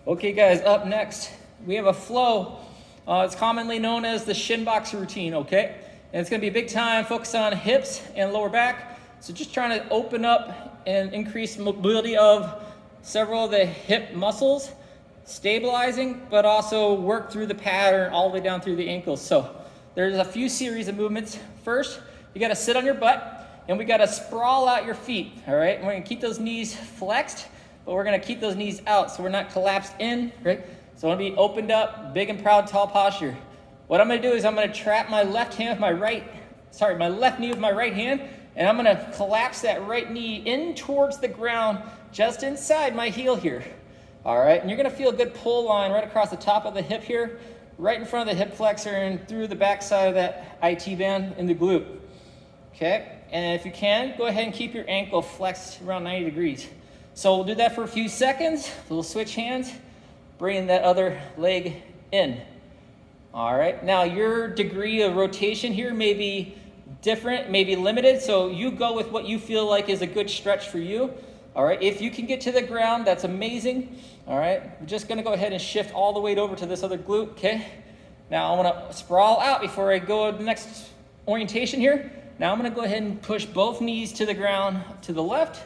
Okay guys, up next, we have a flow. It's commonly known as the Shin Box routine, okay? And it's gonna be a big time, focus on hips and lower back. So just trying to open up and increase mobility of several of the hip muscles, stabilizing, but also work through the pattern all the way down through the ankles. So there's a few series of movements. First, you gotta sit on your butt and we gotta sprawl out your feet, all right? And we're gonna keep those knees flexed, but we're gonna keep those knees out so we're not collapsed in, right? So I wanna be opened up, big and proud, tall posture. What I'm gonna do is I'm gonna trap my left hand with my my left knee with my right hand, and I'm gonna collapse that right knee in towards the ground, just inside my heel here. All right, and you're gonna feel a good pull line right across the top of the hip here, right in front of the hip flexor and through the back side of that IT band in the glute. Okay, and if you can, go ahead and keep your ankle flexed around 90 degrees. So we'll do that for a few seconds. We'll switch hands, bring that other leg in. All right, now your degree of rotation here may be different, may be limited, so you go with what you feel like is a good stretch for you. All right, if you can get to the ground, that's amazing. All right, we're just gonna go ahead and shift all the weight over to this other glute, okay? Now I wanna sprawl out before I go to the next orientation here. Now I'm gonna go ahead and push both knees to the ground to the left,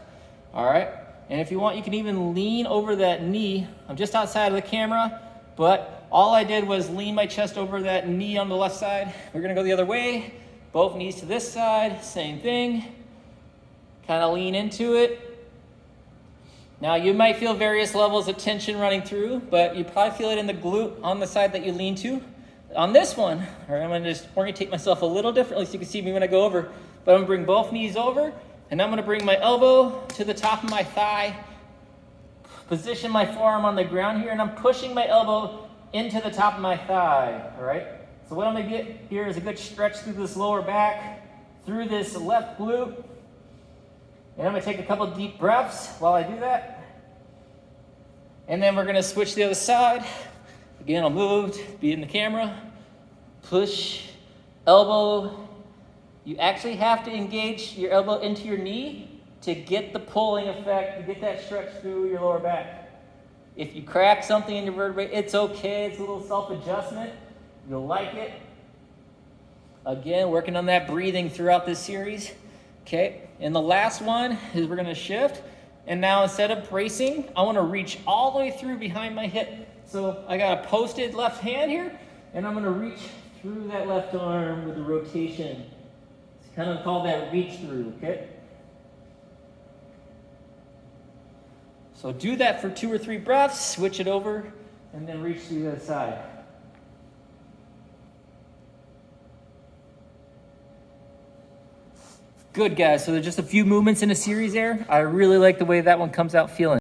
all right? And if you want, you can even lean over that knee. I'm just outside of the camera, but all I did was lean my chest over that knee on the left side. We're gonna go the other way, both knees to this side, same thing. Kind of lean into it. Now you might feel various levels of tension running through, but you probably feel it in the glute on the side that you lean to. On this one, all right, I'm gonna just orientate myself a little differently so you can see me when I go over, but I'm gonna bring both knees over, and I'm gonna bring my elbow to the top of my thigh, position my forearm on the ground here, and I'm pushing my elbow into the top of my thigh, all right? So what I'm gonna get here is a good stretch through this lower back, through this left glute, and I'm gonna take a couple deep breaths while I do that. And then we're gonna switch to the other side. Again, I'll move, be in the camera, push, elbow. You actually have to engage your elbow into your knee to get the pulling effect, to get that stretch through your lower back. If you crack something in your vertebrae, it's okay, it's a little self-adjustment. You'll like it. Again, working on that breathing throughout this series. Okay, and the last one is we're gonna shift. And now instead of bracing, I wanna reach all the way through behind my hip. So I got a posted left hand here, and I'm gonna reach through that left arm with a rotation. It's kind of called that reach through, okay? So do that for 2 or 3 breaths, switch it over, and then reach to the other side. Good guys, so there's just a few movements in a series there. I really like the way that one comes out feeling.